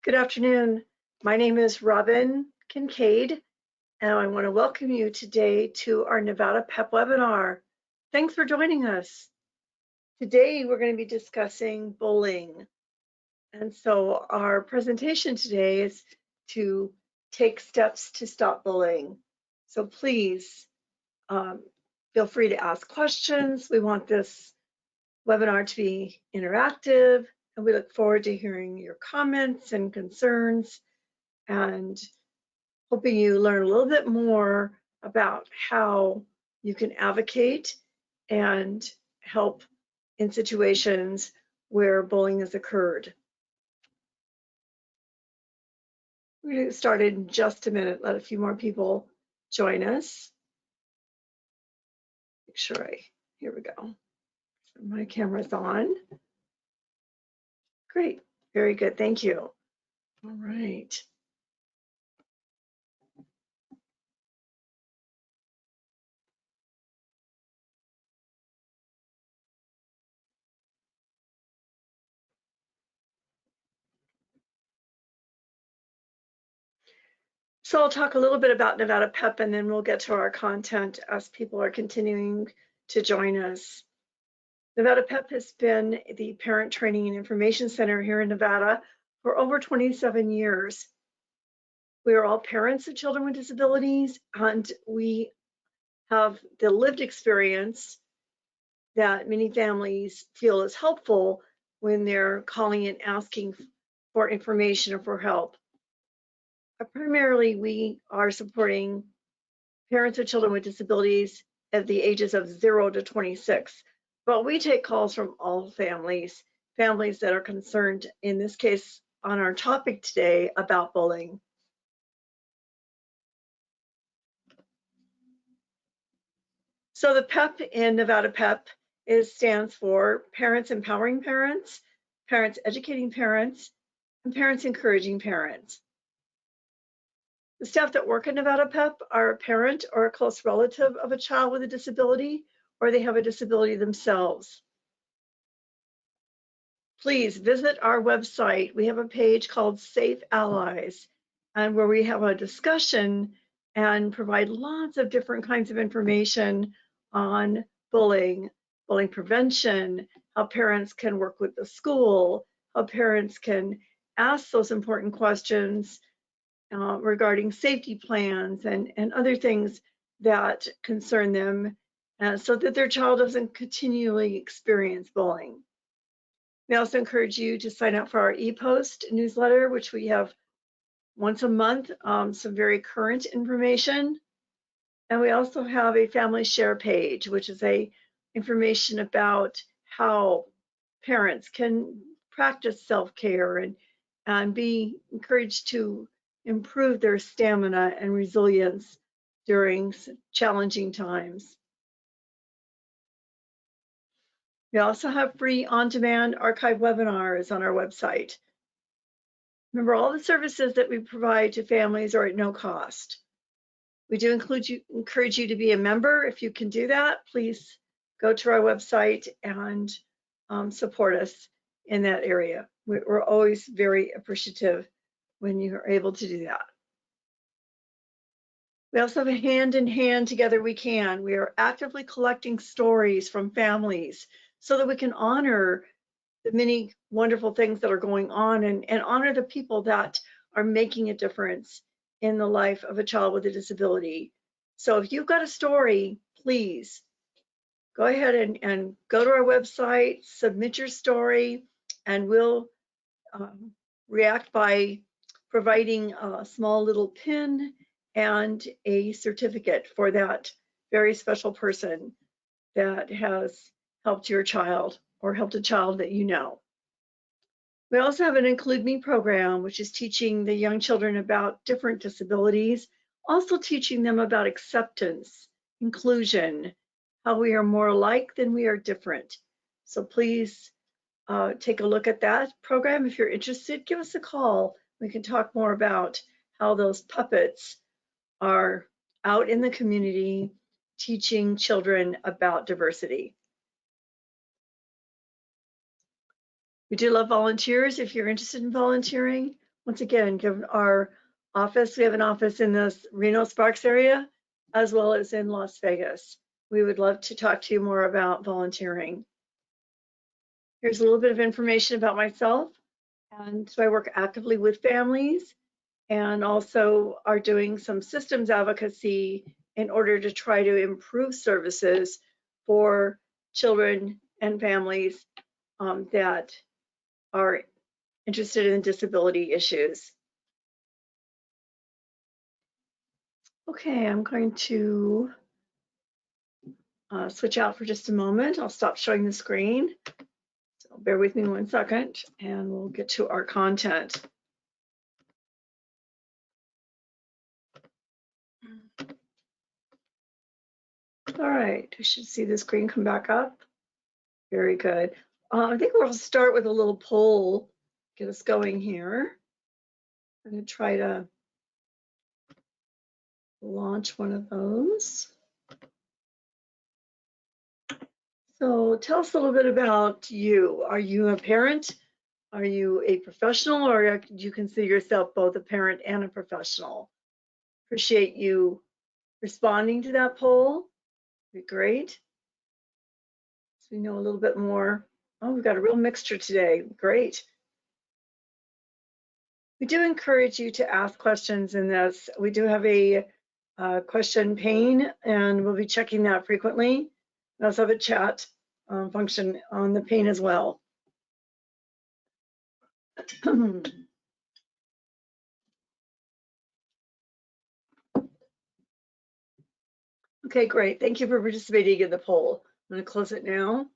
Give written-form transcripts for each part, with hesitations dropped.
Good afternoon. My name is Robin Kincaid, and I want to welcome you today to our Nevada PEP webinar. Thanks for joining us. Today, we're going to be discussing bullying. And so our presentation today is to take steps to stop bullying. So please feel free to ask questions. We want this webinar to be interactive, and we look forward to hearing your comments and concerns and hoping you learn a little bit more about how you can advocate and help in situations where bullying has occurred. We're going to get started in just a minute. Let a few more people join us. Make sure here we go. My camera's on. Great, very good, thank you. All right. So I'll talk a little bit about Nevada PEP, and then we'll get to our content as people are continuing to join us. Nevada PEP has been the Parent Training and Information Center here in Nevada for over 27 years. We are all parents of children with disabilities, and we have the lived experience that many families feel is helpful when they're calling and asking for information or for help. Primarily, we are supporting parents of children with disabilities at the ages of 0 to 26. But we take calls from all families that are concerned, in this case, on our topic today about bullying. So the PEP in Nevada PEP stands for Parents Empowering Parents, Parents Educating Parents, and Parents Encouraging Parents. The staff that work at Nevada PEP are a parent or a close relative of a child with a disability, or they have a disability themselves. Please visit our website. We have a page called Safe Allies, and where we have a discussion and provide lots of different kinds of information on bullying, bullying prevention, how parents can work with the school, how parents can ask those important questions regarding safety plans and other things that concern them so that their child doesn't continually experience bullying. We also encourage you to sign up for our e-post newsletter, which we have once a month, some very current information. And we also have a family share page, which is information about how parents can practice self-care and be encouraged to improve their stamina and resilience during challenging times. We also have free on-demand archive webinars on our website. Remember, all the services that we provide to families are at no cost. We do encourage you to be a member. If you can do that, please go to our website and support us in that area. We're always very appreciative when you are able to do that. We also have a Hand in Hand Together We Can. We are actively collecting stories from families so that we can honor the many wonderful things that are going on and honor the people that are making a difference in the life of a child with a disability. So if you've got a story, please go ahead and go to our website, submit your story, and we'll react by providing a small little pin and a certificate for that very special person that has helped your child or helped a child that you know. We also have an Include Me program, which is teaching the young children about different disabilities, also teaching them about acceptance, inclusion, how we are more alike than we are different. So please take a look at that program. If you're interested, give us a call. We can talk more about how those puppets are out in the community teaching children about diversity. We do love volunteers. If you're interested in volunteering, Once again, given our office, we have an office in the Reno Sparks area, as well as in Las Vegas. We would love to talk to you more about volunteering. Here's a little bit of information about myself. And so I work actively with families and also are doing some systems advocacy in order to try to improve services for children and families that are interested in disability issues. Okay, I'm going to switch out for just a moment. I'll stop showing the screen. So bear with me 1 second and we'll get to our content. All right, you should see the screen come back up. Very good. I think we'll start with a little poll, get us going here. I'm going to try to launch one of those. So tell us a little bit about you. Are you a parent? Are you a professional, or do you consider yourself both a parent and a professional? Appreciate you responding to that poll. Be great. So we know a little bit more. Oh, we've got a real mixture today. Great. We do encourage you to ask questions in this. We do have a question pane, and we'll be checking that frequently. We also have a chat function on the pane as well. Okay, great. Thank you for participating in the poll. I'm going to close it now.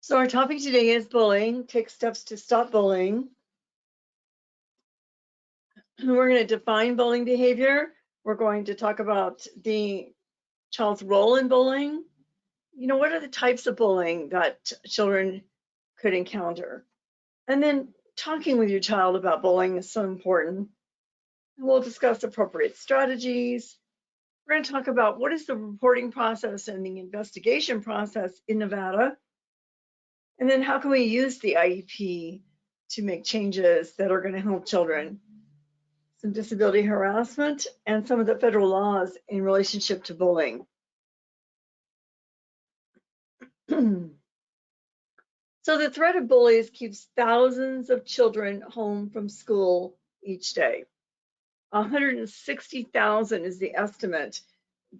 So our topic today is bullying. Take steps to stop bullying. We're going to define bullying behavior. We're going to talk about the child's role in bullying. You know, what are the types of bullying that children could encounter? And then talking with your child about bullying is so important. And we'll discuss appropriate strategies. We're going to talk about what is the reporting process and the investigation process in Nevada. And then how can we use the IEP to make changes that are going to help children? Some disability harassment and some of the federal laws in relationship to bullying. So the threat of bullies keeps thousands of children home from school each day. 160,000 is the estimate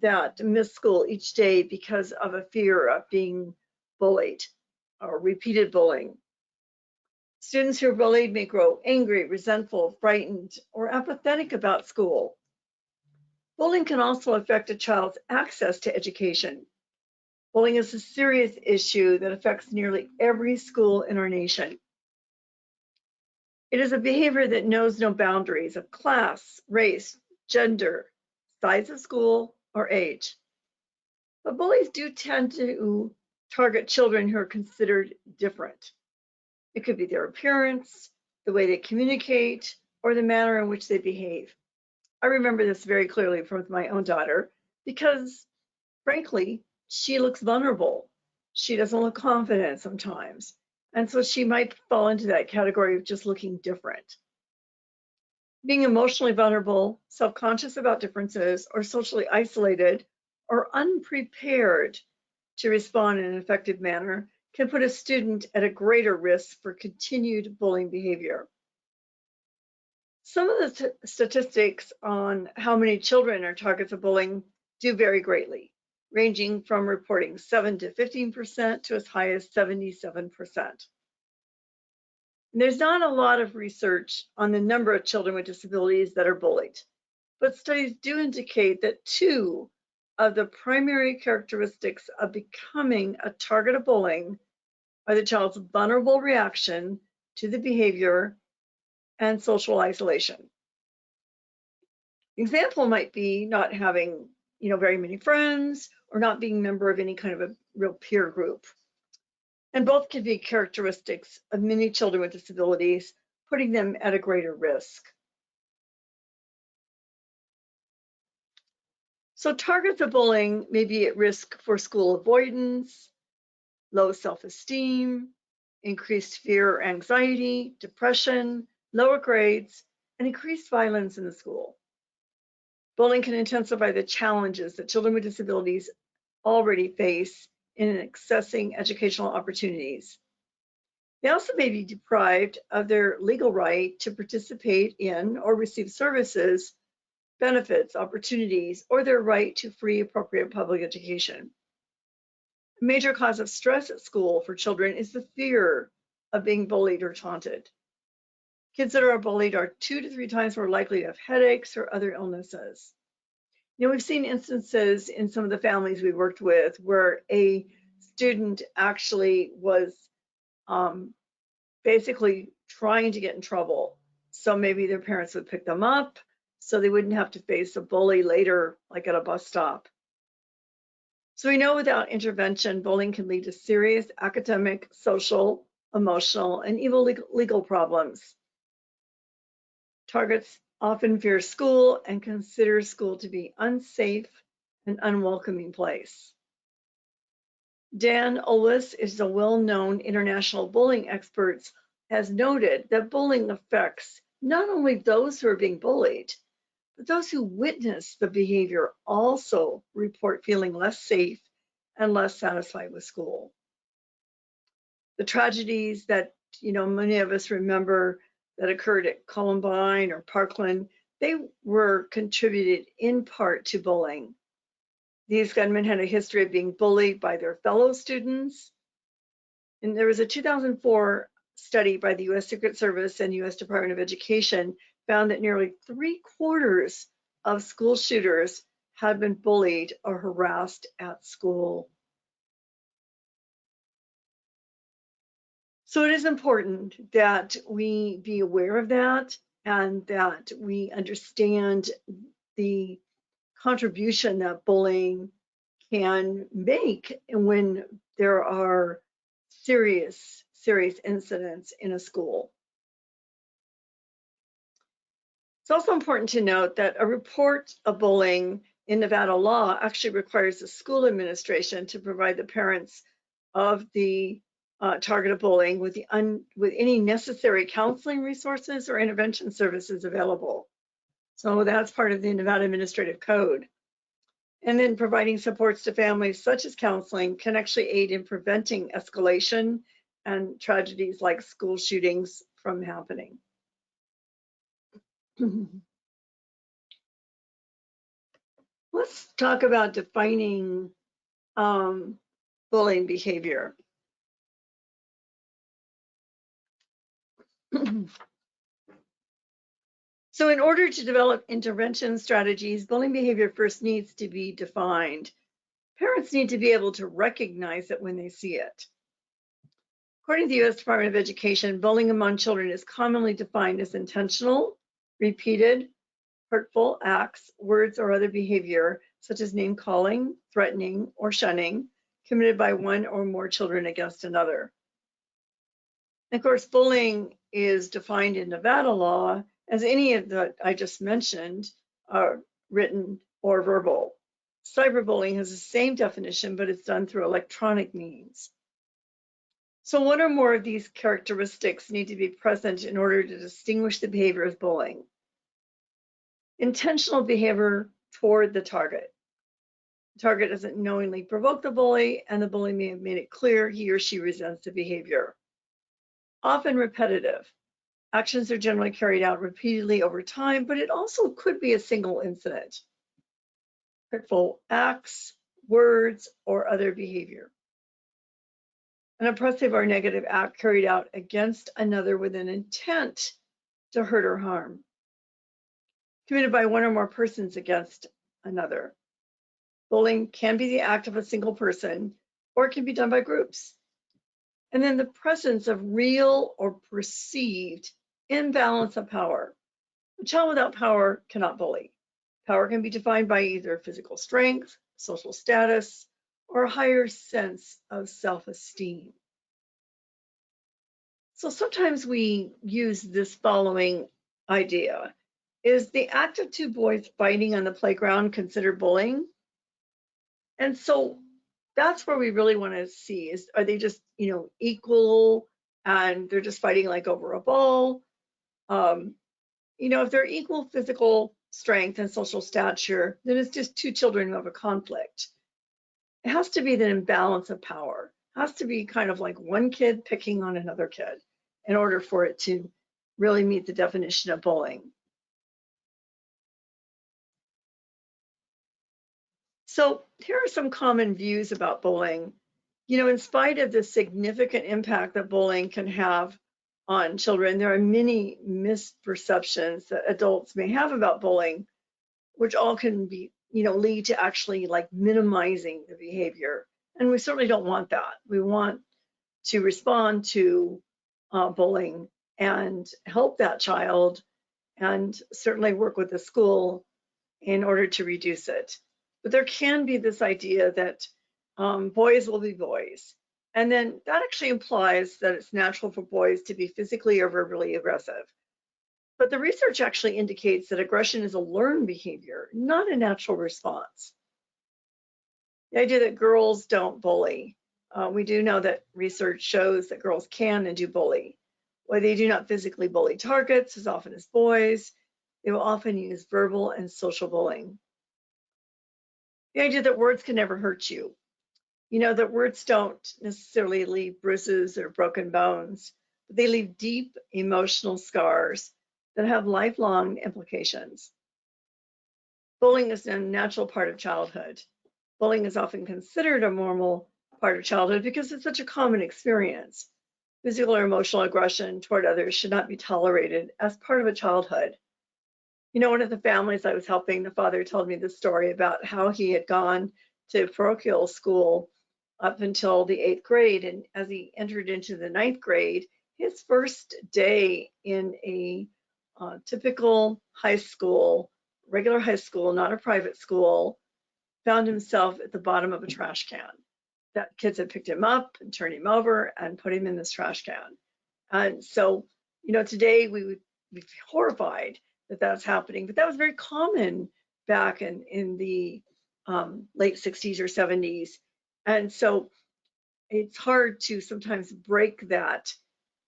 that miss school each day because of a fear of being bullied or repeated bullying. Students who are bullied may grow angry, resentful, frightened, or apathetic about school. Bullying can also affect a child's access to education. Bullying is a serious issue that affects nearly every school in our nation. It is a behavior that knows no boundaries of class, race, gender, size of school, or age. But bullies do tend to target children who are considered different. It could be their appearance, the way they communicate, or the manner in which they behave. I remember this very clearly from my own daughter because, frankly, she looks vulnerable. She doesn't look confident sometimes. And so she might fall into that category of just looking different. Being emotionally vulnerable, self-conscious about differences, or socially isolated, or unprepared to respond in an effective manner can put a student at a greater risk for continued bullying behavior. Some of the statistics on how many children are targets of bullying do vary greatly, ranging from reporting 7 to 15% to as high as 77%. There's not a lot of research on the number of children with disabilities that are bullied, but studies do indicate that 2 of the primary characteristics of becoming a target of bullying are the child's vulnerable reaction to the behavior and social isolation. Example might be not having, very many friends or not being a member of any kind of a real peer group. And both can be characteristics of many children with disabilities, putting them at a greater risk. So targets of bullying may be at risk for school avoidance, low self-esteem, increased fear or anxiety, depression, lower grades, and increased violence in the school. Bullying can intensify the challenges that children with disabilities already face in accessing educational opportunities. They also may be deprived of their legal right to participate in or receive services, benefits, opportunities, or their right to free, appropriate public education. A major cause of stress at school for children is the fear of being bullied or taunted. Kids that are bullied are 2 to 3 times more likely to have headaches or other illnesses. We've seen instances in some of the families we worked with where a student actually was basically trying to get in trouble. So maybe their parents would pick them up so they wouldn't have to face a bully later, like at a bus stop. So we know without intervention, bullying can lead to serious academic, social, emotional, and even legal problems. Targets often fear school and consider school to be unsafe and unwelcoming place. Dan Olis is a well-known international bullying expert, has noted that bullying affects not only those who are being bullied, but those who witness the behavior also report feeling less safe and less satisfied with school. The tragedies that many of us remember that occurred at Columbine or Parkland, they were contributed in part to bullying. These gunmen had a history of being bullied by their fellow students. And there was a 2004 study by the U.S. Secret Service and U.S. Department of Education found that nearly 3/4 of school shooters had been bullied or harassed at school. So it is important that we be aware of that and that we understand the contribution that bullying can make when there are serious incidents in a school. It's also important to note that a report of bullying in Nevada law actually requires the school administration to provide the parents of the target of bullying with any necessary counseling resources or intervention services available. So that's part of the Nevada Administrative Code. And then providing supports to families such as counseling can actually aid in preventing escalation and tragedies like school shootings from happening. Let's talk about defining bullying behavior. So in order to develop intervention strategies, bullying behavior first needs to be defined. Parents need to be able to recognize it when they see it. According to the U.S. Department of Education, bullying among children is commonly defined as intentional, repeated, hurtful acts, words, or other behavior, such as name calling, threatening, or shunning, committed by one or more children against another. And of course, bullying is defined in Nevada law as any of that I just mentioned, written or verbal. Cyberbullying has the same definition, but it's done through electronic means. So one or more of these characteristics need to be present in order to distinguish the behavior as bullying. Intentional behavior toward the target. The target doesn't knowingly provoke the bully, and the bully may have made it clear he or she resents the behavior. Often repetitive. Actions are generally carried out repeatedly over time, but it also could be a single incident. Hurtful acts, words, or other behavior. An oppressive or negative act carried out against another with an intent to hurt or harm. Committed by one or more persons against another. Bullying can be the act of a single person, or it can be done by groups. And then the presence of real or perceived imbalance of power. A child without power cannot bully. Power can be defined by either physical strength, social status, or a higher sense of self-esteem. So sometimes we use this following idea. Is the act of two boys fighting on the playground considered bullying? And so that's where we really want to see is, are they just, equal and they're just fighting like over a ball? Um, if they're equal physical strength and social stature, then it's just two children who have a conflict. It has to be the imbalance of power. It has to be kind of like one kid picking on another kid in order for it to really meet the definition of bullying. So here are some common views about bullying. In spite of the significant impact that bullying can have on children, there are many misperceptions that adults may have about bullying, which all can be, lead to actually like minimizing the behavior. And we certainly don't want that. We want to respond to bullying and help that child and certainly work with the school in order to reduce it. But there can be this idea that boys will be boys. And then that actually implies that it's natural for boys to be physically or verbally aggressive. But the research actually indicates that aggression is a learned behavior, not a natural response. The idea that girls don't bully. We do know that research shows that girls can and do bully. While they do not physically bully targets as often as boys, they will often use verbal and social bullying. The idea that words can never hurt you. That words don't necessarily leave bruises or broken bones, but they leave deep emotional scars that have lifelong implications. Bullying is a natural part of childhood. Bullying is often considered a normal part of childhood because it's such a common experience. Physical or emotional aggression toward others should not be tolerated as part of a childhood. One of the families I was helping, the father told me the story about how he had gone to parochial school up until the 8th grade. And as he entered into the 9th grade, his first day in a typical high school, regular high school, not a private school, found himself at the bottom of a trash can. That kids had picked him up and turned him over and put him in this trash can. And so, today we would be horrified that that's happening, but that was very common back in the late 60s or 70s. And so it's hard to sometimes break that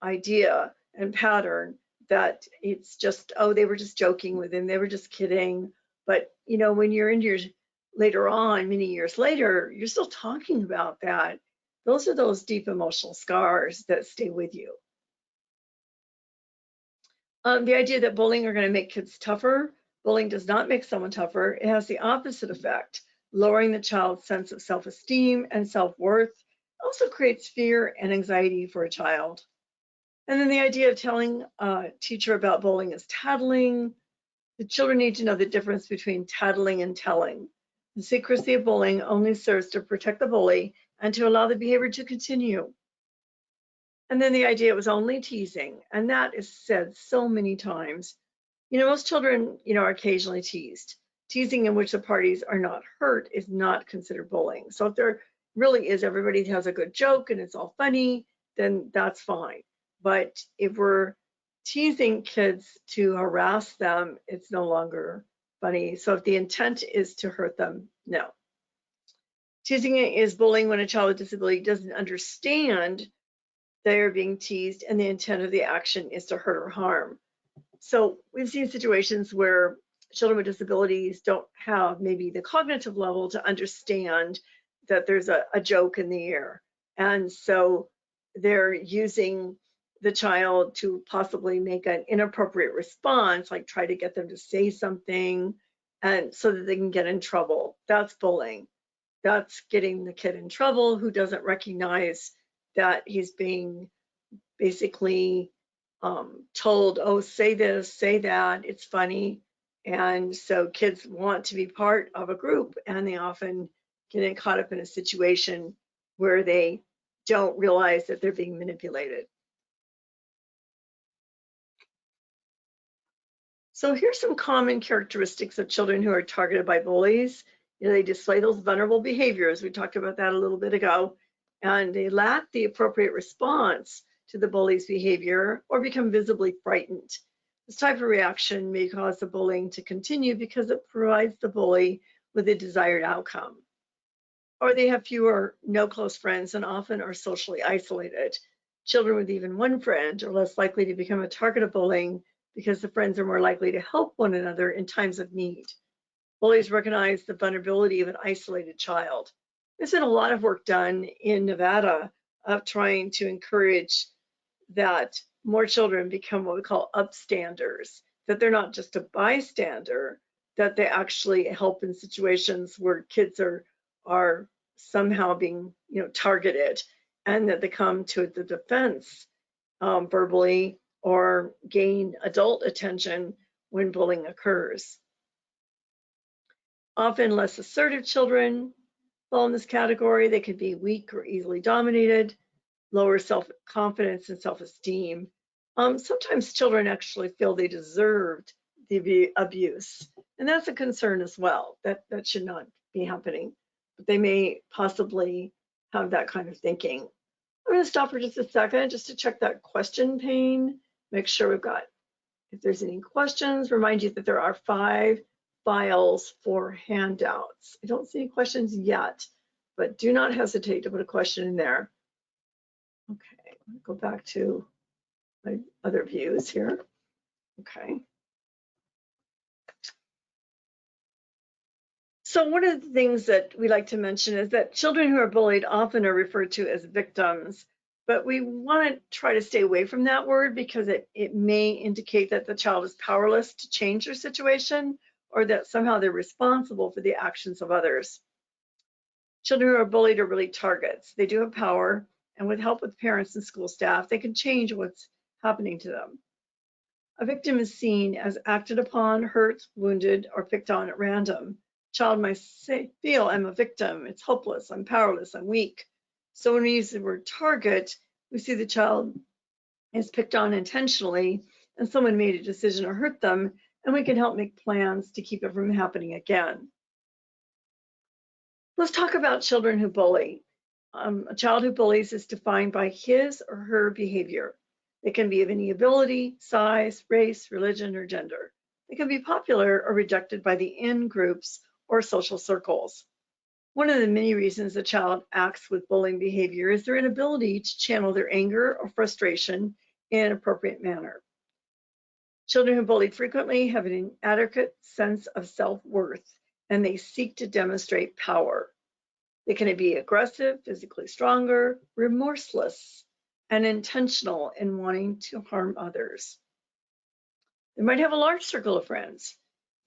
idea and pattern that it's just, oh, they were just joking with him, they were just kidding. But when you're in your later on, many years later, you're still talking about that. Those are those deep emotional scars that stay with you. The idea that bullying are going to make kids tougher. Bullying does not make someone tougher. It has the opposite effect, lowering the child's sense of self-esteem and self-worth. Also creates fear and anxiety for a child. And then the idea of telling a teacher about bullying is tattling. The children need to know the difference between tattling and telling. The secrecy of bullying only serves to protect the bully and to allow the behavior to continue. And then the idea it was only teasing, and that is said so many times. Most children, are occasionally teased. Teasing in which the parties are not hurt is not considered bullying. So if there really is, everybody has a good joke and it's all funny, then that's fine. But if we're teasing kids to harass them, it's no longer funny. So if the intent is to hurt them, no. Teasing is bullying when a child with disability doesn't understand they are being teased and the intent of the action is to hurt or harm. So we've seen situations where children with disabilities don't have maybe the cognitive level to understand that there's a joke in the air. And so they're using the child to possibly make an inappropriate response, like try to get them to say something and so that they can get in trouble. That's bullying. That's getting the kid in trouble who doesn't recognize that he's being basically told, oh, say this, say that, it's funny. And so kids want to be part of a group and they often get caught up in a situation where they don't realize that they're being manipulated. So here's some common characteristics of children who are targeted by bullies. They display those vulnerable behaviors. We talked about that a little bit ago. And they lack the appropriate response to the bully's behavior or become visibly frightened. This type of reaction may cause the bullying to continue because it provides the bully with a desired outcome. or they have few or no close friends and often are socially isolated. Children with even one friend are less likely to become a target of bullying because the friends are more likely to help one another in times of need. Bullies recognize the vulnerability of an isolated child. There's been a lot of work done in Nevada of trying to encourage that more children become what we call upstanders, that they're not just a bystander, that they actually help in situations where kids are somehow being targeted, and that they come to the defense verbally or gain adult attention when bullying occurs. Often less assertive children fall in this category. They can be weak or easily dominated, lower self-confidence and self-esteem. Sometimes children actually feel they deserved the abuse, and that's a concern as well. That should not be happening, but they may possibly have that kind of thinking. I'm going to stop for just a second just to check that question pane, make sure we've got, if there's any questions, remind you that there are 5 files for handouts. I don't see any questions yet, but do not hesitate to put a question in there. Okay, I'm gonna go back to my other views here. Okay. So one of the things that we like to mention is that children who are bullied often are referred to as victims, but we want to try to stay away from that word because it may indicate that the child is powerless to change their situation or that somehow they're responsible for the actions of others. Children who are bullied are really targets. They do have power, and with help with parents and school staff, they can change what's happening to them. A victim is seen as acted upon, hurt, wounded, or picked on at random. Child might feel, I'm a victim, it's hopeless, I'm powerless, I'm weak. So when we use the word target, we see the child is picked on intentionally and someone made a decision to hurt them, and we can help make plans to keep it from happening again. Let's talk about children who bully. A child who bullies is defined by his or her behavior. They can be of any ability, size, race, religion, or gender. They can be popular or rejected by the in-groups or social circles. One of the many reasons a child acts with bullying behavior is their inability to channel their anger or frustration in an appropriate manner. Children who bully frequently have an inadequate sense of self-worth, and they seek to demonstrate power. They can be aggressive, physically stronger, remorseless, and intentional in wanting to harm others. They might have a large circle of friends.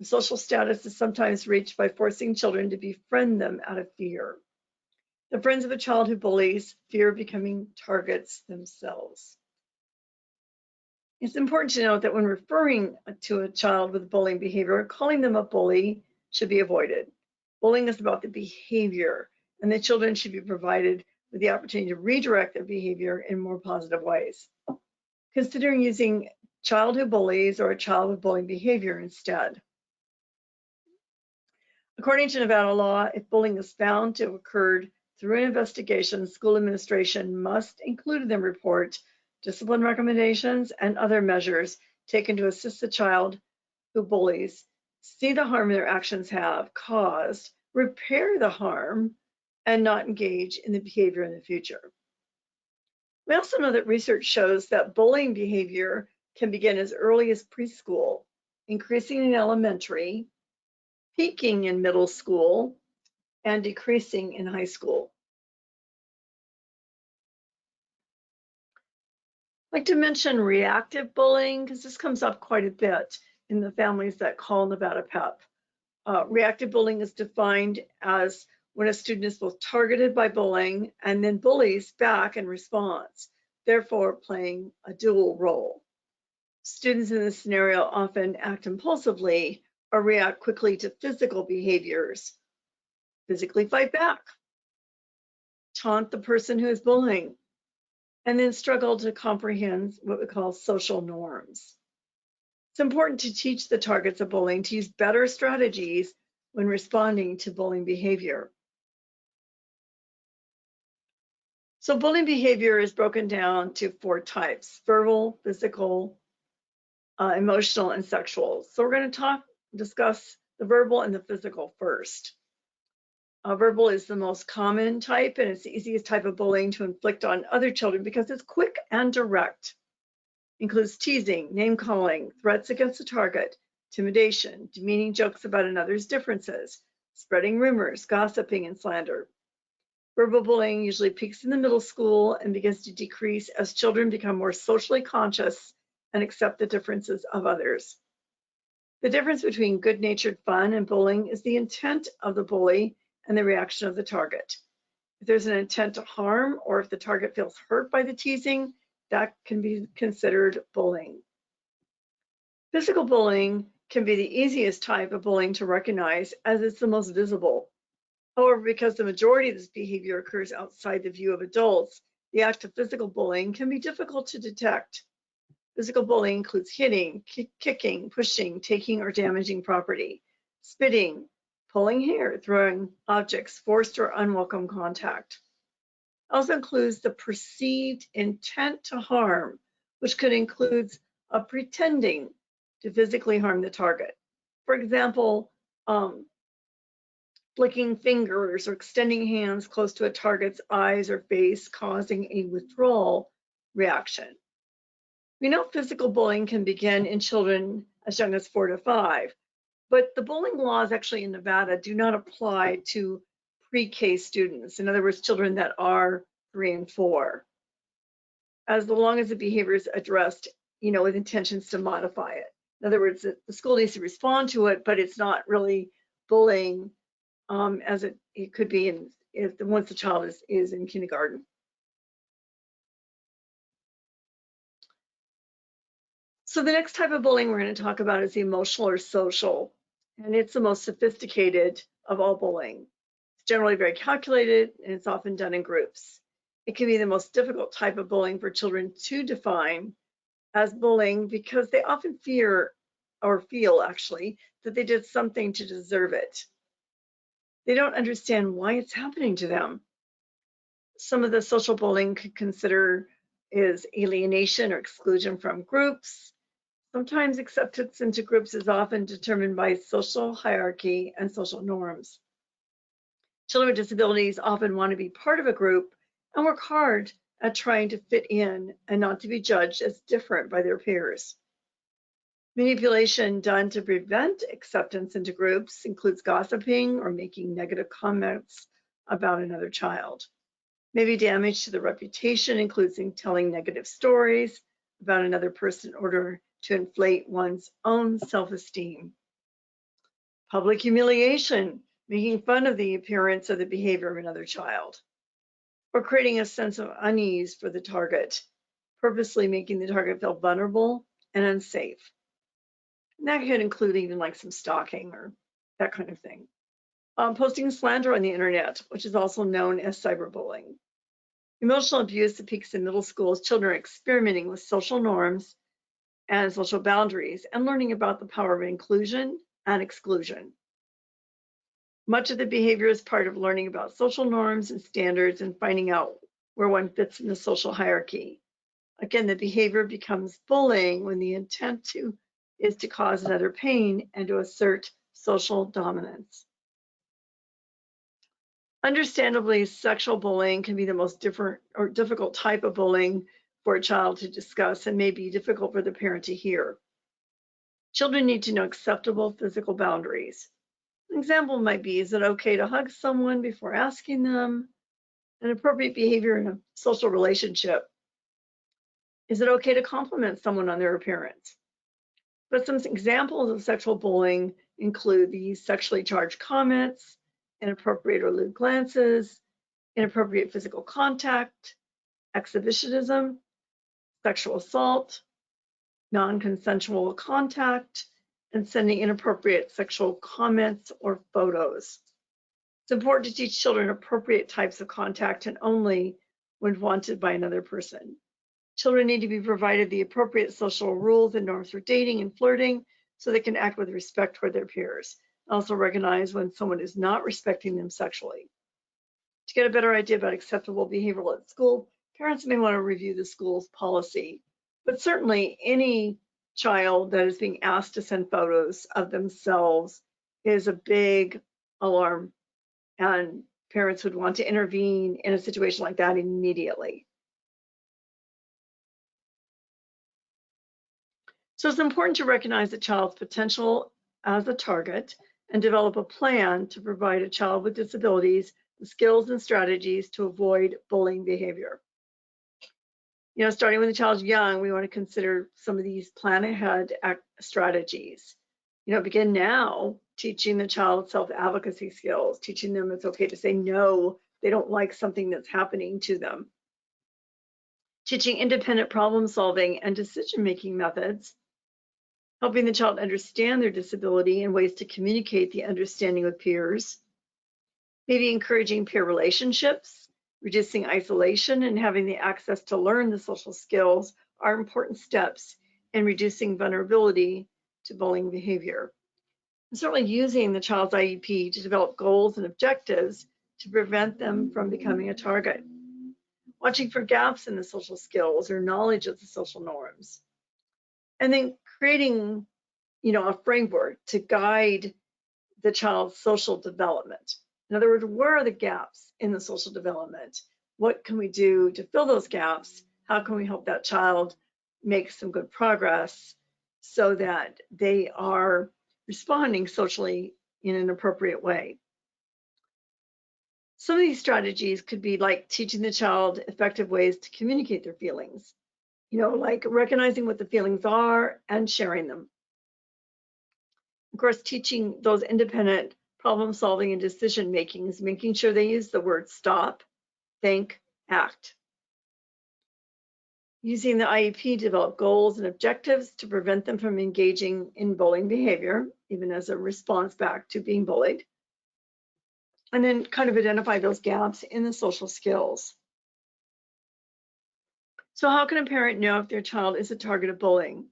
The social status is sometimes reached by forcing children to befriend them out of fear. The friends of a child who bullies fear becoming targets themselves. It's important to note that when referring to a child with bullying behavior, calling them a bully should be avoided. Bullying is about the behavior, and the children should be provided with the opportunity to redirect their behavior in more positive ways. Considering using child who bullies or a child with bullying behavior instead. According to Nevada law, if bullying is found to have occurred through an investigation, school administration must include in the report discipline recommendations and other measures taken to assist the child who bullies, see the harm their actions have caused, repair the harm, and not engage in the behavior in the future. We also know that research shows that bullying behavior can begin as early as preschool, increasing in elementary, peaking in middle school, and decreasing in high school. I'd like to mention reactive bullying because this comes up quite a bit in the families that call Nevada PEP. Reactive bullying is defined as when a student is both targeted by bullying and then bullies back in response, therefore playing a dual role. Students in this scenario often act impulsively or react quickly to physical behaviors, physically fight back, taunt the person who is bullying, and then struggle to comprehend what we call social norms. It's important to teach the targets of bullying to use better strategies when responding to bullying behavior. So bullying behavior is broken down to 4 types: verbal, physical, emotional, and sexual. So we're going to discuss the verbal and the physical first. Verbal is the most common type, and it's the easiest type of bullying to inflict on other children because it's quick and direct. Includes teasing, name calling, threats against the target, intimidation, demeaning jokes about another's differences, spreading rumors, gossiping, and slander. Verbal bullying usually peaks in the middle school and begins to decrease as children become more socially conscious and accept the differences of others. The difference between good-natured fun and bullying is the intent of the bully and the reaction of the target. If there's an intent to harm, or if the target feels hurt by the teasing, that can be considered bullying. Physical bullying can be the easiest type of bullying to recognize as it's the most visible. However, because the majority of this behavior occurs outside the view of adults, the act of physical bullying can be difficult to detect. Physical bullying includes hitting, kicking, pushing, taking or damaging property, spitting, pulling hair, throwing objects, forced or unwelcome contact. It also includes the perceived intent to harm, which could include pretending to physically harm the target. For example, flicking fingers or extending hands close to a target's eyes or face, causing a withdrawal reaction. We know physical bullying can begin in children as young as 4 to 5, but the bullying laws actually in Nevada do not apply to pre-K students. In other words, children that are 3 and 4, as long as the behavior is addressed, with intentions to modify it. In other words, the school needs to respond to it, but it's not really bullying as it could be once the child is in kindergarten. So the next type of bullying we're going to talk about is the emotional or social, and it's the most sophisticated of all bullying. It's generally very calculated, and it's often done in groups. It can be the most difficult type of bullying for children to define as bullying because they often fear or feel actually that they did something to deserve it. They don't understand why it's happening to them. Some of the social bullying could consider is alienation or exclusion from groups. Sometimes acceptance into groups is often determined by social hierarchy and social norms. Children with disabilities often want to be part of a group and work hard at trying to fit in and not to be judged as different by their peers. Manipulation done to prevent acceptance into groups includes gossiping or making negative comments about another child. Maybe damage to the reputation includes telling negative stories about another person in order to inflate one's own self-esteem. Public humiliation, making fun of the appearance or the behavior of another child. Or creating a sense of unease for the target, purposely making the target feel vulnerable and unsafe. And that could include even like some stalking or that kind of thing. Posting slander on the internet, which is also known as cyberbullying. Emotional abuse that peaks in middle school as children are experimenting with social norms and social boundaries and learning about the power of inclusion and exclusion. Much of the behavior is part of learning about social norms and standards and finding out where one fits in the social hierarchy. Again, the behavior becomes bullying when the intent is to cause another pain and to assert social dominance. Understandably, sexual bullying can be the most difficult type of bullying for a child to discuss and may be difficult for the parent to hear. Children need to know acceptable physical boundaries. An example might be, is it okay to hug someone before asking them? An appropriate behavior in a social relationship. Is it okay to compliment someone on their appearance? But some examples of sexual bullying include these sexually charged comments, inappropriate or lewd glances, inappropriate physical contact, exhibitionism, sexual assault, non-consensual contact, and sending inappropriate sexual comments or photos. It's important to teach children appropriate types of contact and only when wanted by another person. Children need to be provided the appropriate social rules and norms for dating and flirting so they can act with respect toward their peers. Also recognize when someone is not respecting them sexually. To get a better idea about acceptable behavior at school, parents may want to review the school's policy. But certainly any child that is being asked to send photos of themselves is a big alarm and parents would want to intervene in a situation like that immediately. So it's important to recognize the child's potential as a target and develop a plan to provide a child with disabilities the skills and strategies to avoid bullying behavior. Starting when the child's young, we want to consider some of these plan ahead strategies. Begin now teaching the child self-advocacy skills, teaching them it's okay to say no, they don't like something that's happening to them. Teaching independent problem solving and decision-making methods, helping the child understand their disability and ways to communicate the understanding with peers. Maybe encouraging peer relationships, reducing isolation, and having the access to learn the social skills are important steps in reducing vulnerability to bullying behavior. And certainly using the child's IEP to develop goals and objectives to prevent them from becoming a target. Watching for gaps in the social skills or knowledge of the social norms. And then creating, a framework to guide the child's social development. In other words, where are the gaps in the social development? What can we do to fill those gaps? How can we help that child make some good progress so that they are responding socially in an appropriate way? Some of these strategies could be like teaching the child effective ways to communicate their feelings, like recognizing what the feelings are and sharing them. Of course, teaching those independent problem solving and decision making is making sure they use the word stop, think, act. Using the IEP to develop goals and objectives to prevent them from engaging in bullying behavior, even as a response back to being bullied. And then kind of identify those gaps in the social skills. So how can a parent know if their child is a target of bullying?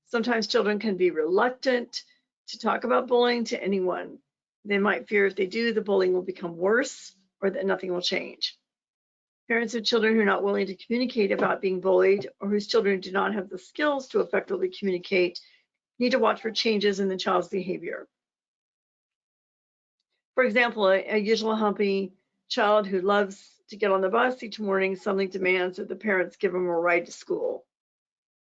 Sometimes children can be reluctant to talk about bullying to anyone. They might fear if they do, the bullying will become worse or that nothing will change. Parents of children who are not willing to communicate about being bullied or whose children do not have the skills to effectively communicate need to watch for changes in the child's behavior. For example, a usual humpy child who loves to get on the bus each morning suddenly demands that the parents give him a ride to school.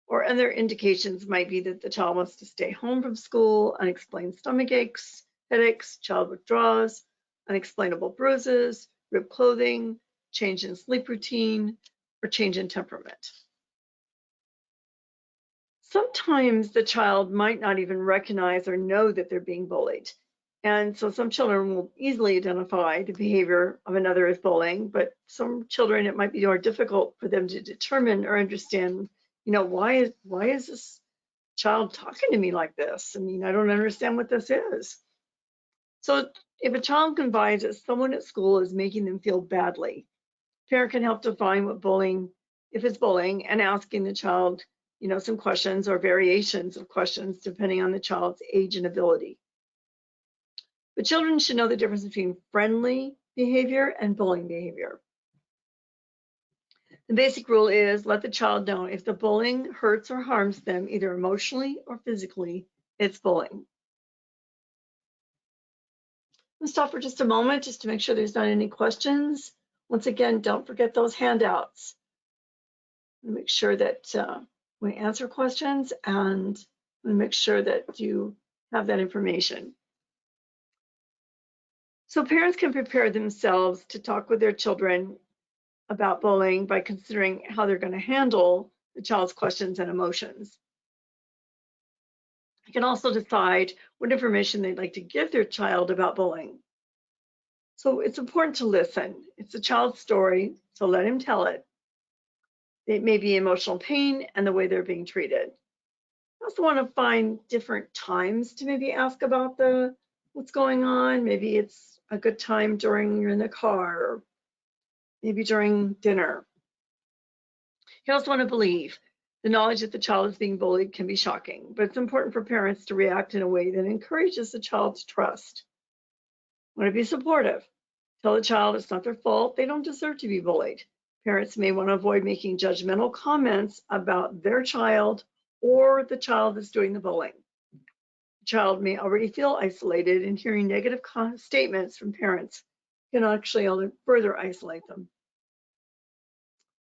Or other indications might be that the child wants to stay home from school, unexplained stomach aches, headaches, child withdrawals, unexplainable bruises, ripped clothing, change in sleep routine, or change in temperament. Sometimes the child might not even recognize or know that they're being bullied. And so some children will easily identify the behavior of another as bullying, but some children, it might be more difficult for them to determine or understand, why is this child talking to me like this? I don't understand what this is. So if a child confides that someone at school is making them feel badly, parent can help define what bullying, if it's bullying, and asking the child, some questions or variations of questions depending on the child's age and ability. But children should know the difference between friendly behavior and bullying behavior. The basic rule is let the child know if the bullying hurts or harms them, either emotionally or physically, it's bullying. Let's stop for just a moment just to make sure there's not any questions. Once again, don't forget those handouts. Make sure that we answer questions and make sure that you have that information. So parents can prepare themselves to talk with their children about bullying by considering how they're going to handle the child's questions and emotions. You can also decide what information they'd like to give their child about bullying. So it's important to listen. It's a child's story, so let him tell it. It may be emotional pain and the way they're being treated. You also want to find different times to maybe ask about what's going on. Maybe it's a good time during you're in the car, or maybe during dinner. You also want to believe the knowledge that the child is being bullied can be shocking, but it's important for parents to react in a way that encourages the child's trust. Want to be supportive. Tell the child it's not their fault. They don't deserve to be bullied. Parents may want to avoid making judgmental comments about their child or the child that's doing the bullying. child may already feel isolated, and hearing negative statements from parents can actually only further isolate them.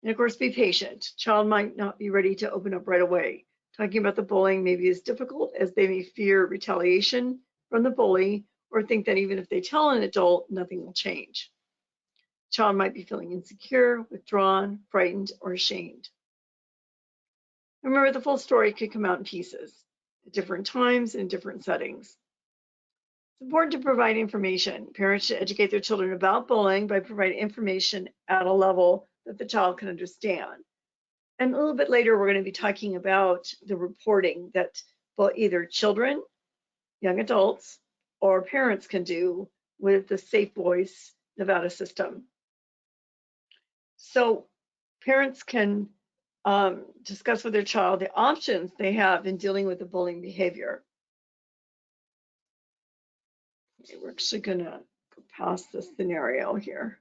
And of course, be patient. Child might not be ready to open up right away. Talking about the bullying may be as difficult as they may fear retaliation from the bully or think that even if they tell an adult, nothing will change. Child might be feeling insecure, withdrawn, frightened, or ashamed. Remember, the full story could come out in pieces at different times and different settings. It's important to provide information. Parents should educate their children about bullying by providing information at a level that the child can understand. And a little bit later, we're going to be talking about the reporting that either children, young adults, or parents can do with the Safe Voice Nevada system. So parents can discuss with their child the options they have in dealing with the bullying behavior. Okay, we're actually going to go past this scenario here.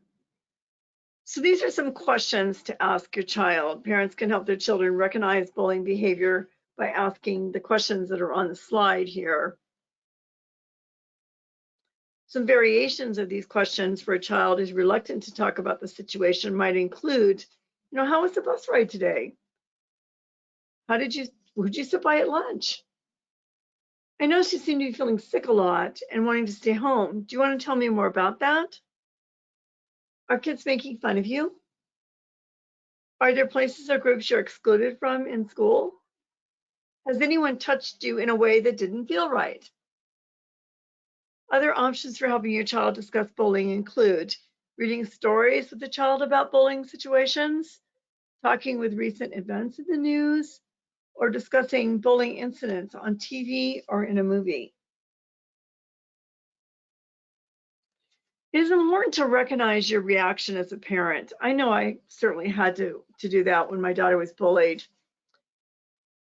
So these are some questions to ask your child. Parents can help their children recognize bullying behavior by asking the questions that are on the slide here. Some variations of these questions for a child who's reluctant to talk about the situation might include, how was the bus ride today? Would you sit by at lunch? I know she seemed to be feeling sick a lot and wanting to stay home. Do you want to tell me more about that? Are kids making fun of you? Are there places or groups you're excluded from in school? Has anyone touched you in a way that didn't feel right? Other options for helping your child discuss bullying include reading stories with the child about bullying situations, talking with recent events in the news, or discussing bullying incidents on TV or in a movie. It is important to recognize your reaction as a parent. I know I certainly had to do that when my daughter was bullied.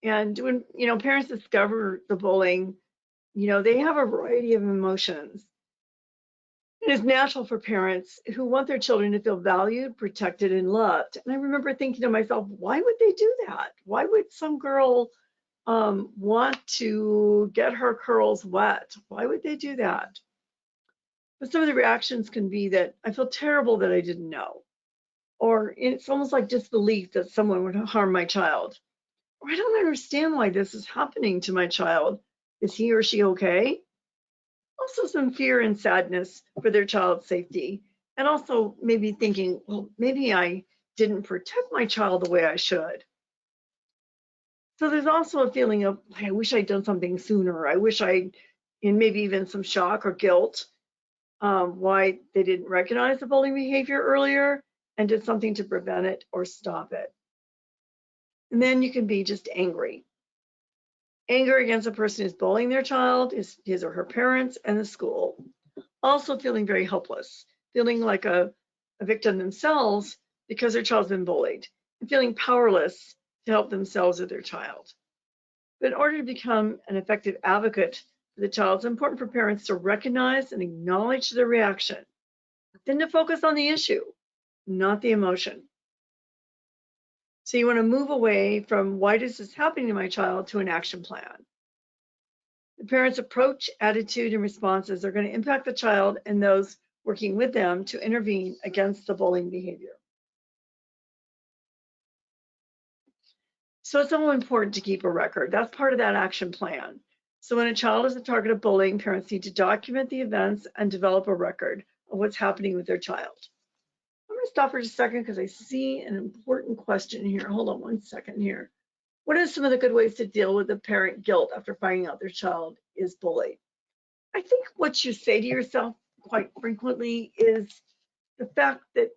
And when parents discover the bullying, they have a variety of emotions. It is natural for parents who want their children to feel valued, protected, and loved. And I remember thinking to myself, why would they do that? Why would some girl want to get her curls wet? Why would they do that? But some of the reactions can be that I feel terrible that I didn't know. Or it's almost like disbelief that someone would harm my child. Or I don't understand why this is happening to my child. Is he or she okay? Also some fear and sadness for their child's safety. And also maybe thinking, well, maybe I didn't protect my child the way I should. So there's also a feeling of, I wish I'd done something sooner. I wish and maybe even some shock or guilt, why they didn't recognize the bullying behavior earlier and did something to prevent it or stop it. And then you can be just angry. Anger against a person who's bullying their child, his or her parents, and the school. Also feeling very helpless, feeling like a victim themselves because their child's been bullied, and feeling powerless to help themselves or their child. But in order to become an effective advocate for the child, it's important for parents to recognize and acknowledge their reaction, but then to focus on the issue, not the emotion. So you want to move away from why is this happening to my child to an action plan. The parent's approach, attitude, and responses are going to impact the child and those working with them to intervene against the bullying behavior. So it's so important to keep a record. That's part of that action plan. So when a child is a target of bullying, parents need to document the events and develop a record of what's happening with their child. I'm going to stop for just a second because I see an important question here. Hold on one second here. What are some of the good ways to deal with the parent guilt after finding out their child is bullied? I think what you say to yourself quite frequently is the fact that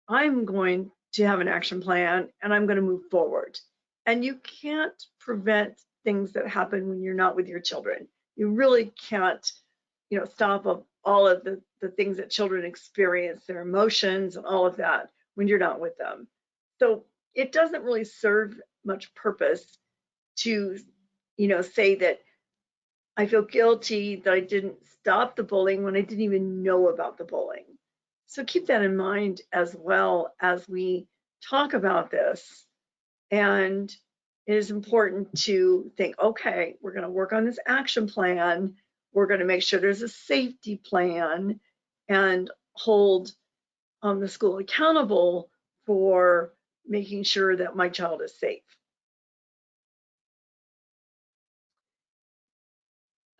I'm going to have an action plan and I'm going to move forward. And you can't prevent things that happen when you're not with your children. You really can't, stop all of the things that children experience, their emotions and all of that when you're not with them. So it doesn't really serve much purpose to, say that I feel guilty that I didn't stop the bullying when I didn't even know about the bullying. So keep that in mind as well as we talk about this. And it is important to think, okay, we're going to work on this action plan. We're going to make sure there's a safety plan and hold the school accountable for making sure that my child is safe.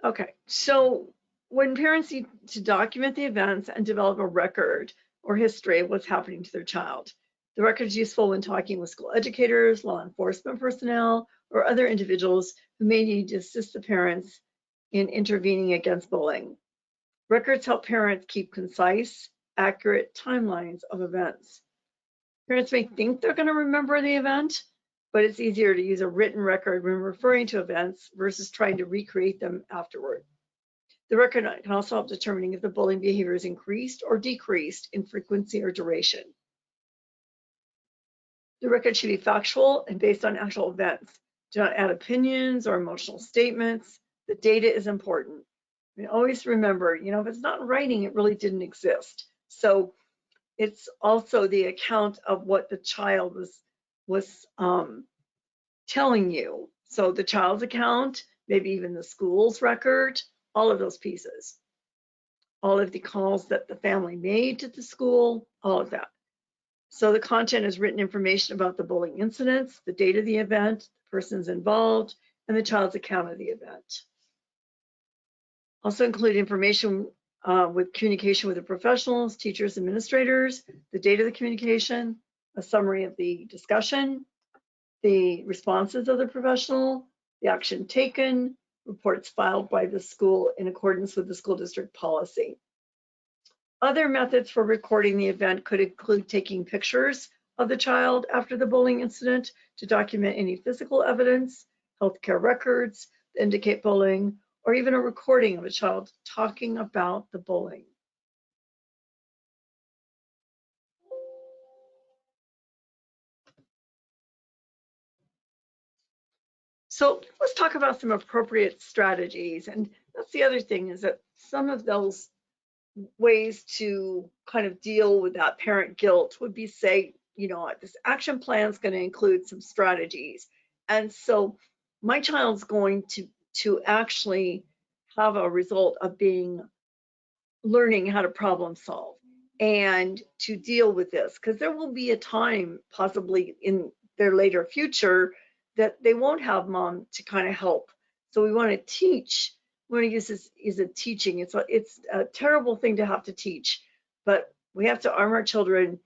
Okay, so when parents need to document the events and develop a record or history of what's happening to their child, the record is useful when talking with school educators, law enforcement personnel, or other individuals who may need to assist the parents in intervening against bullying. Records help parents keep concise, accurate timelines of events. Parents may think they're going to remember the event, but it's easier to use a written record when referring to events versus trying to recreate them afterward. The record can also help determining if the bullying behavior is increased or decreased in frequency or duration. The record should be factual and based on actual events. Do not add opinions or emotional statements. The data is important. I mean, always remember, if it's not in writing, it really didn't exist. So it's also the account of what the child was telling you. So the child's account, maybe even the school's record, all of those pieces. All of the calls that the family made to the school, all of that. So the content is written information about the bullying incidents, the date of the event, the persons involved, and the child's account of the event. Also include information with communication with the professionals, teachers, administrators, the date of the communication, a summary of the discussion, the responses of the professional, the action taken, reports filed by the school in accordance with the school district policy. Other methods for recording the event could include taking pictures of the child after the bullying incident to document any physical evidence, healthcare records that indicate bullying, or even a recording of a child talking about the bullying. So let's talk about some appropriate strategies. And that's the other thing, is that some of those ways to kind of deal with that parent guilt would be, say, this action plan is going to include some strategies. And so my child's going to actually have a result of learning how to problem solve and to deal with this, because there will be a time possibly in their later future that they won't have mom to kind of help. So we want to teach. We want to use this as a teaching. It's a terrible thing to have to teach, but we have to arm our children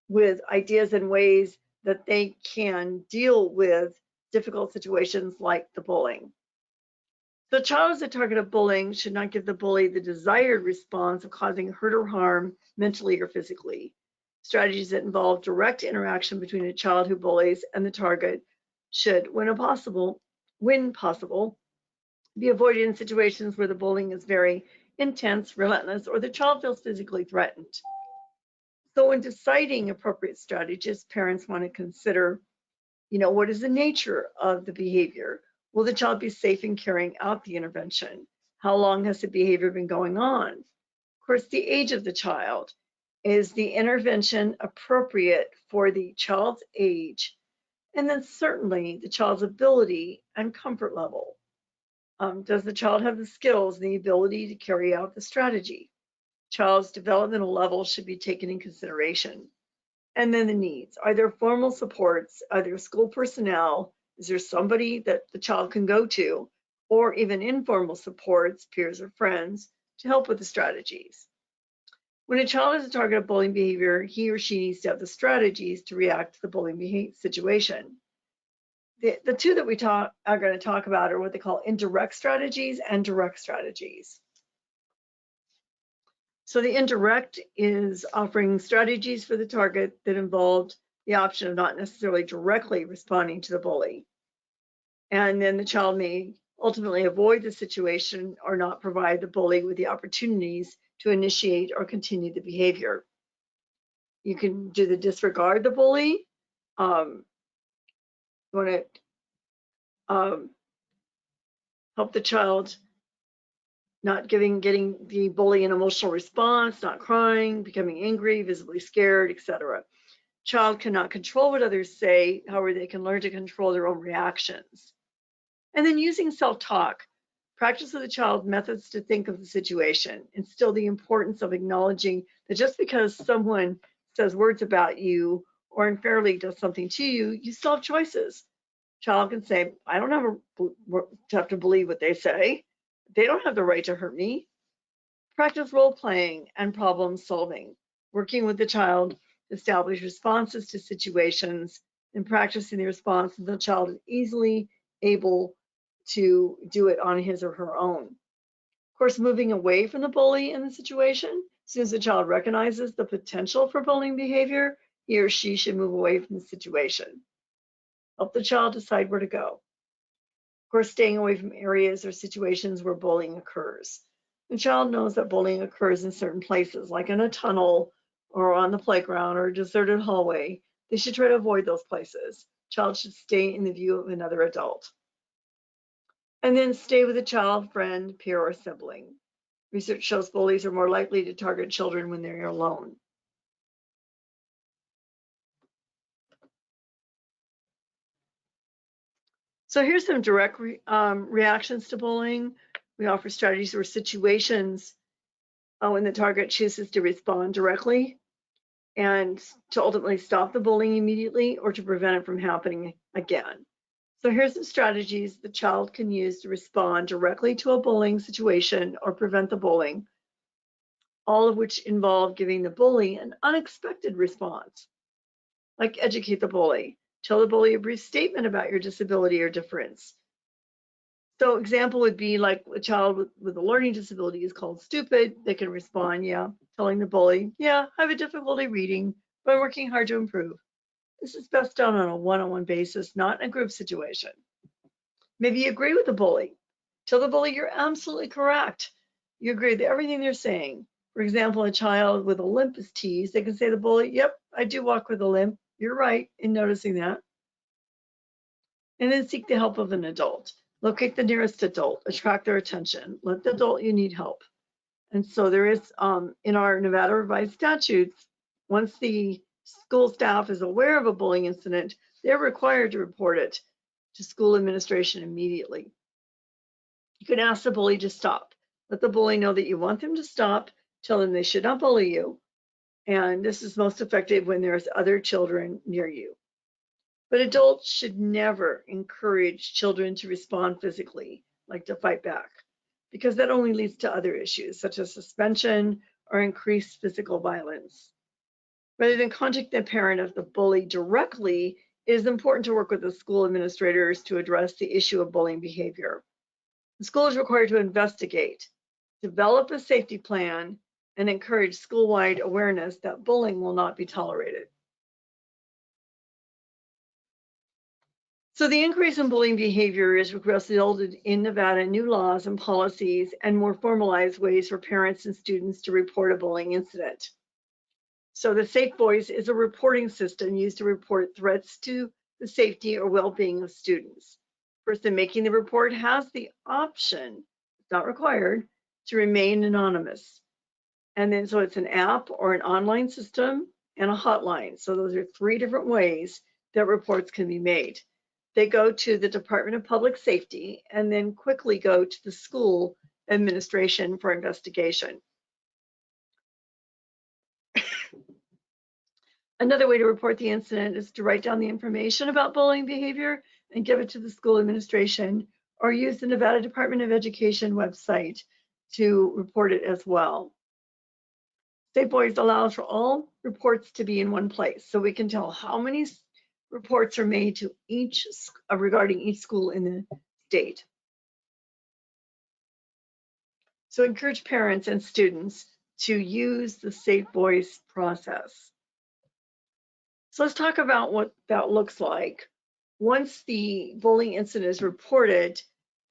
with ideas and ways that they can deal with difficult situations like the bullying. The child as a target of bullying should not give the bully the desired response of causing hurt or harm mentally or physically. Strategies that involve direct interaction between a child who bullies and the target should, when possible, be avoided in situations where the bullying is very intense, relentless, or the child feels physically threatened. So when deciding appropriate strategies, parents want to consider, what is the nature of the behavior? Will the child be safe in carrying out the intervention? How long has the behavior been going on? Of course, the age of the child. Is the intervention appropriate for the child's age? And then certainly the child's ability and comfort level. Does the child have the skills and the ability to carry out the strategy? Child's developmental level should be taken in consideration. And then the needs. Are there formal supports? Are there school personnel? Is there somebody that the child can go to? Or even informal supports, peers or friends, to help with the strategies? When a child is a target of bullying behavior, he or she needs to have the strategies to react to the bullying situation. The two that we are going to talk about are what they call indirect strategies and direct strategies. So the indirect is offering strategies for the target that involved the option of not necessarily directly responding to the bully. And then the child may ultimately avoid the situation or not provide the bully with the opportunities to initiate or continue the behavior. You can do the disregard the bully. You want to help the child not getting the bully an emotional response, not crying, becoming angry, visibly scared, etc. Child cannot control what others say, however, they can learn to control their own reactions. And then using self-talk, practice with the child methods to think of the situation, instill the importance of acknowledging that just because someone says words about you or unfairly does something to you, you still have choices. Child can say, I don't have to believe what they say. They don't have the right to hurt me. Practice role playing and problem solving, working with the child to establish responses to situations and practicing the response until the child is easily able to do it on his or her own. Of course, moving away from the bully in the situation, as soon as the child recognizes the potential for bullying behavior, he or she should move away from the situation. Help the child decide where to go. Of course, staying away from areas or situations where bullying occurs. The child knows that bullying occurs in certain places, like in a tunnel or on the playground or a deserted hallway. They should try to avoid those places. Child should stay in the view of another adult. And then stay with a child, friend, peer, or sibling. Research shows bullies are more likely to target children when they're alone. So here's some direct reactions to bullying. We offer strategies or situations when the target chooses to respond directly and to ultimately stop the bullying immediately or to prevent it from happening again. So here's some strategies the child can use to respond directly to a bullying situation or prevent the bullying, all of which involve giving the bully an unexpected response, like educate the bully, tell the bully a brief statement about your disability or difference. So example would be like a child with a learning disability is called stupid. They can respond, yeah, telling the bully, yeah, I have a difficulty reading, but I'm working hard to improve. This is best done on a one-on-one basis, not in a group situation. Maybe you agree with the bully. Tell the bully you're absolutely correct. You agree with everything they're saying. For example, a child with a limp is teased. They can say to the bully, yep, I do walk with a limp. You're right in noticing that. And then seek the help of an adult. Locate the nearest adult, attract their attention, let the adult you need help. And so there is, in our Nevada revised statutes, once the school staff is aware of a bullying incident, they're required to report it to school administration immediately. You can ask the bully to stop. Let the bully know that you want them to stop, tell them they should not bully you. And this is most effective when there's other children near you. But adults should never encourage children to respond physically, like to fight back, because that only leads to other issues, such as suspension or increased physical violence. Rather than contact the parent of the bully directly, it is important to work with the school administrators to address the issue of bullying behavior. The school is required to investigate, develop a safety plan, and encourage school-wide awareness that bullying will not be tolerated. So the increase in bullying behavior has resulted in Nevada new laws and policies and more formalized ways for parents and students to report a bullying incident. So the Safe Voice is a reporting system used to report threats to the safety or well-being of students. The person making the report has the option, it's not required, to remain anonymous. And then so it's an app or an online system and a hotline. So those are three different ways that reports can be made. They go to the Department of Public Safety and then quickly go to the school administration for investigation. Another way to report the incident is to write down the information about bullying behavior and give it to the school administration, or use the Nevada Department of Education website to report it as well. Safe Voice allows for all reports to be in one place, so we can tell how many reports are made to each regarding each school in the state. So encourage parents and students to use the Safe Voice process. So let's talk about what that looks like. Once the bullying incident is reported,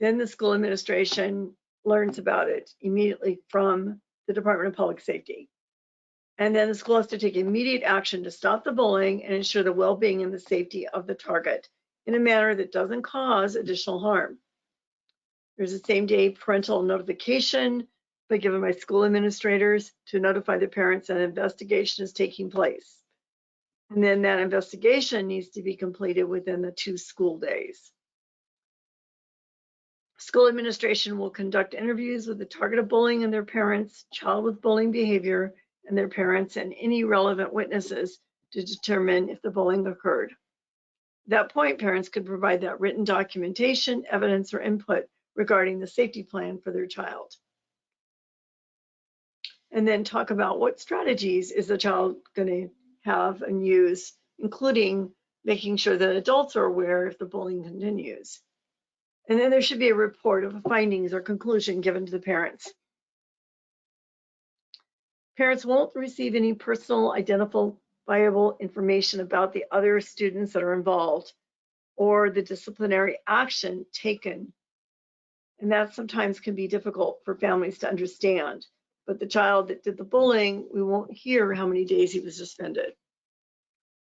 then the school administration learns about it immediately from the Department of Public Safety. And then the school has to take immediate action to stop the bullying and ensure the well-being and the safety of the target in a manner that doesn't cause additional harm. There's a same-day parental notification given by school administrators to notify the parents that an investigation is taking place. And then that investigation needs to be completed within the 2 school days. School administration will conduct interviews with the target of bullying and their parents, child with bullying behavior and their parents, and any relevant witnesses to determine if the bullying occurred. At that point, parents could provide that written documentation, evidence, or input regarding the safety plan for their child. And then talk about what strategies is the child going to have and use, including making sure that adults are aware if the bullying continues. And then there should be a report of findings or conclusion given to the parents. Parents won't receive any personal identifiable information about the other students that are involved or the disciplinary action taken. And that sometimes can be difficult for families to understand. But the child that did the bullying, we won't hear how many days he was suspended.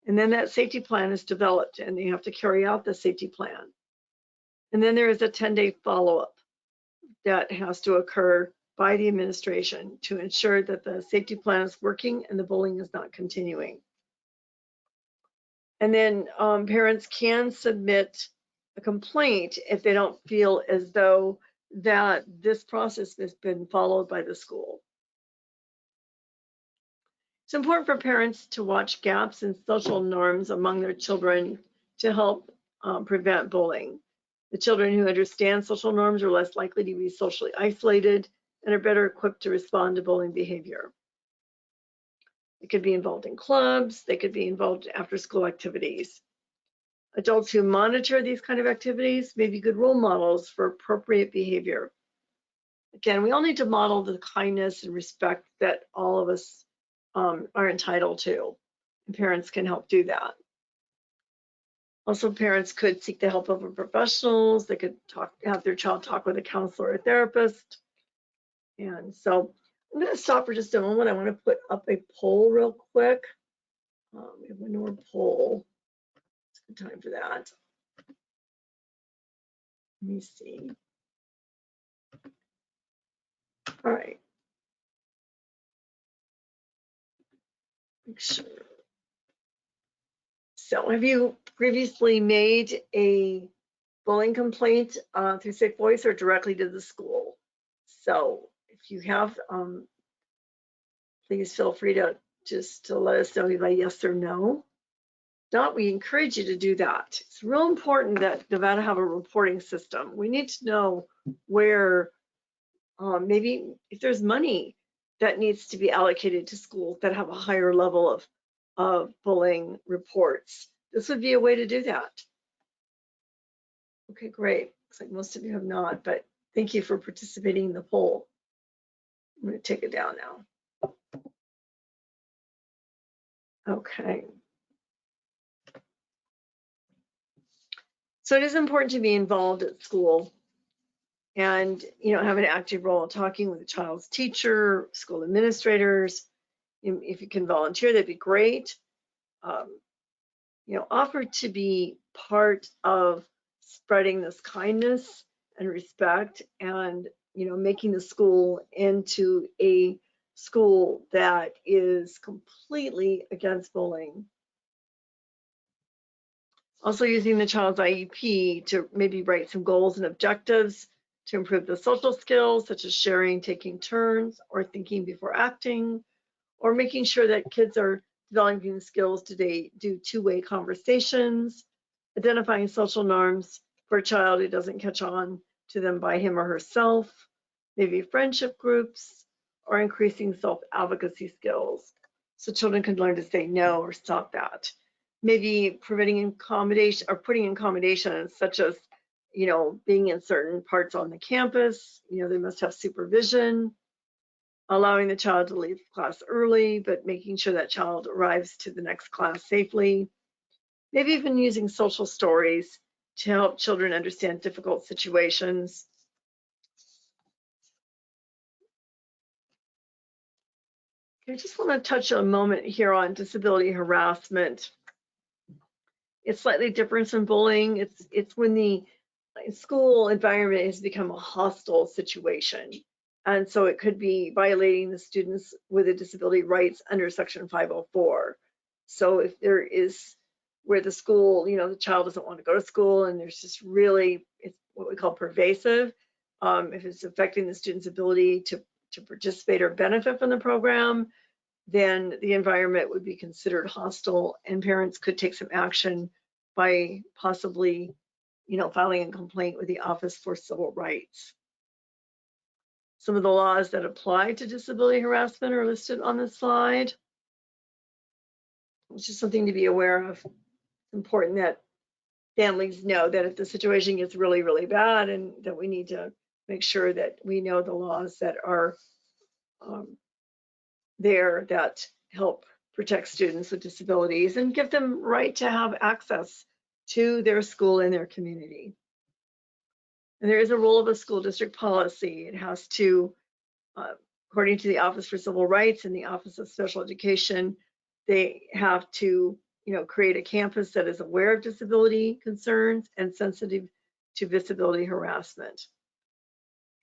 And then that safety plan is developed and they have to carry out the safety plan. And then there is a 10-day follow-up that has to occur by the administration to ensure that the safety plan is working and the bullying is not continuing. And then parents can submit a complaint if they don't feel as though that this process has been followed by the school. It's important for parents to watch gaps in social norms among their children to help prevent bullying. The children who understand social norms are less likely to be socially isolated and are better equipped to respond to bullying behavior. They could be involved in clubs, they could be involved in after-school activities. Adults who monitor these kind of activities may be good role models for appropriate behavior. Again, we all need to model the kindness and respect that all of us are entitled to. And parents can help do that. Also, parents could seek the help of professionals. They could have their child talk with a counselor or a therapist. And so I'm going to stop for just a moment. I want to put up a poll real quick. We have one more poll. It's a good time for that. Let me see. All right. Make sure. So have you previously made a bullying complaint through Safe Voice or directly to the school? So if you have, please feel free to just to let us know by yes or no. If not, we encourage you to do that. It's real important that Nevada have a reporting system. We need to know where maybe if there's money that needs to be allocated to schools that have a higher level of bullying reports. This would be a way to do that. Okay, great. Looks like most of you have not, but thank you for participating in the poll. I'm going to take it down now. Okay. So it is important to be involved at school and have an active role in talking with the child's teacher, school administrators. If you can volunteer, that'd be great. Offer to be part of spreading this kindness and respect and making the school into a school that is completely against bullying. Also using the child's IEP to maybe write some goals and objectives to improve the social skills, such as sharing, taking turns, or thinking before acting, or making sure that kids are developing skills to do two-way conversations, identifying social norms for a child who doesn't catch on to them by him or herself, maybe friendship groups, or increasing self-advocacy skills so children can learn to say no or stop that. Maybe preventing accommodation or putting in accommodations such as, being in certain parts on the campus, they must have supervision, allowing the child to leave class early, but making sure that child arrives to the next class safely. Maybe even using social stories to help children understand difficult situations. I just want to touch a moment here on disability harassment. It's slightly different from bullying. It's when the school environment has become a hostile situation. And so it could be violating the students with a disability rights under Section 504. So if there is where the school, the child doesn't want to go to school and there's just really, it's what we call pervasive, if it's affecting the student's ability to participate or benefit from the program, then the environment would be considered hostile and parents could take some action by possibly, filing a complaint with the Office for Civil Rights. Some of the laws that apply to disability harassment are listed on the slide. It's just something to be aware of. It's important that families know that if the situation gets really, really bad, and that we need to make sure that we know the laws that are there that help protect students with disabilities and give them right to have access to their school and their community. And there is a role of a school district policy. It has to, according to the Office for Civil Rights and the Office of Special Education, they have to, create a campus that is aware of disability concerns and sensitive to disability harassment.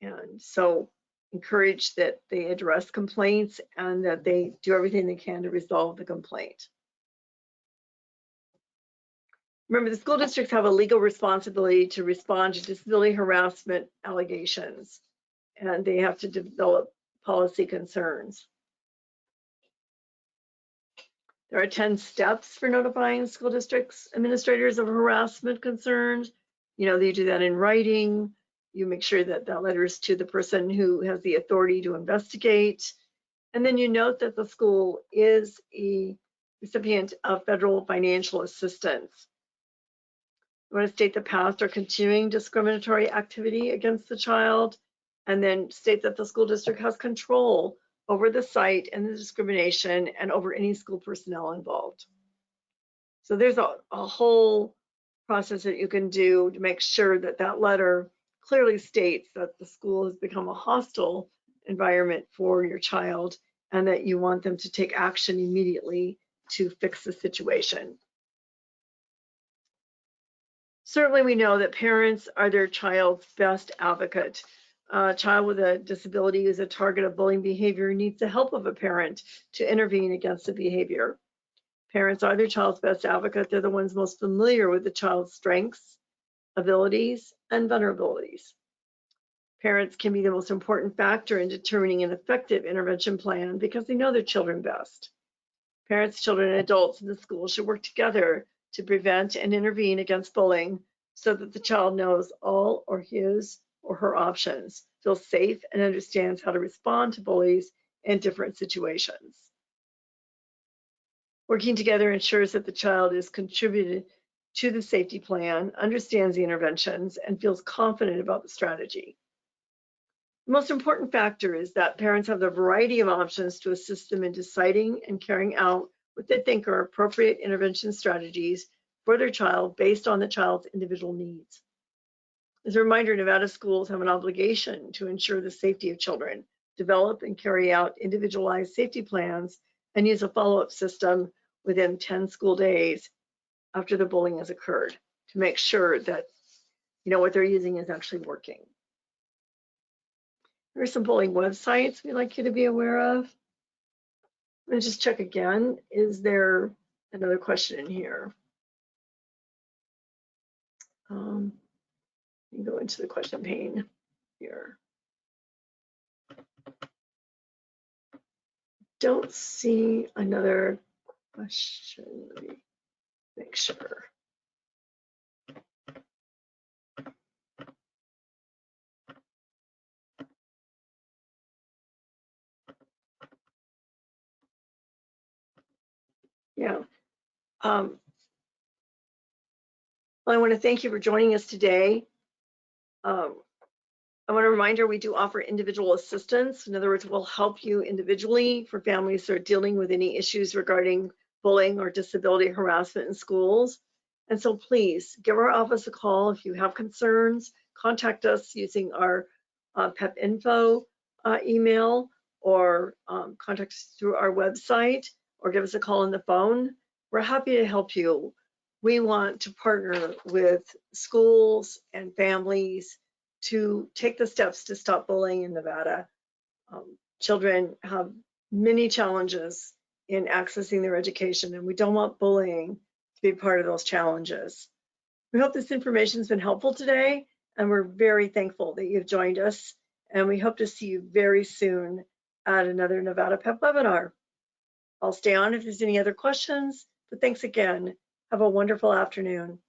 And so encourage that they address complaints and that they do everything they can to resolve the complaint. Remember, the school districts have a legal responsibility to respond to disability harassment allegations, and they have to develop policy concerns. There are 10 steps for notifying school districts administrators of harassment concerns. They do that in writing. You make sure that that letter is to the person who has the authority to investigate. And then you note that the school is a recipient of federal financial assistance. You want to state the past or continuing discriminatory activity against the child, and then state that the school district has control over the site and the discrimination and over any school personnel involved. So there's a whole process that you can do to make sure that that letter clearly states that the school has become a hostile environment for your child and that you want them to take action immediately to fix the situation. Certainly we know that parents are their child's best advocate. A child with a disability who's a target of bullying behavior needs the help of a parent to intervene against the behavior. Parents are their child's best advocate. They're the ones most familiar with the child's strengths, abilities, and vulnerabilities. Parents can be the most important factor in determining an effective intervention plan because they know their children best. Parents, children, and adults in the school should work together to prevent and intervene against bullying so that the child knows all or his or her options, feels safe, and understands how to respond to bullies in different situations. Working together ensures that the child is contributed to the safety plan, understands the interventions, and feels confident about the strategy. The most important factor is that parents have the variety of options to assist them in deciding and carrying out what they think are appropriate intervention strategies for their child based on the child's individual needs. As a reminder, Nevada schools have an obligation to ensure the safety of children, develop and carry out individualized safety plans, and use a follow-up system within 10 school days after the bullying has occurred to make sure that what they're using is actually working. There are some bullying websites we'd like you to be aware of. Let me just check again. Is there another question in here? Let me go into the question pane here. Don't see another question. Let me make sure. Yeah. Well, I want to thank you for joining us today. I want to remind you we do offer individual assistance. In other words, we'll help you individually for families that are dealing with any issues regarding bullying or disability harassment in schools. And so please give our office a call if you have concerns. Contact us using our PEP info email, or contact us through our website, or give us a call on the phone. We're happy to help you. We want to partner with schools and families to take the steps to stop bullying in Nevada. Children have many challenges in accessing their education, and we don't want bullying to be part of those challenges. We hope this information has been helpful today, and we're very thankful that you've joined us, and we hope to see you very soon at another Nevada PEP webinar. I'll stay on if there's any other questions, but thanks again. Have a wonderful afternoon.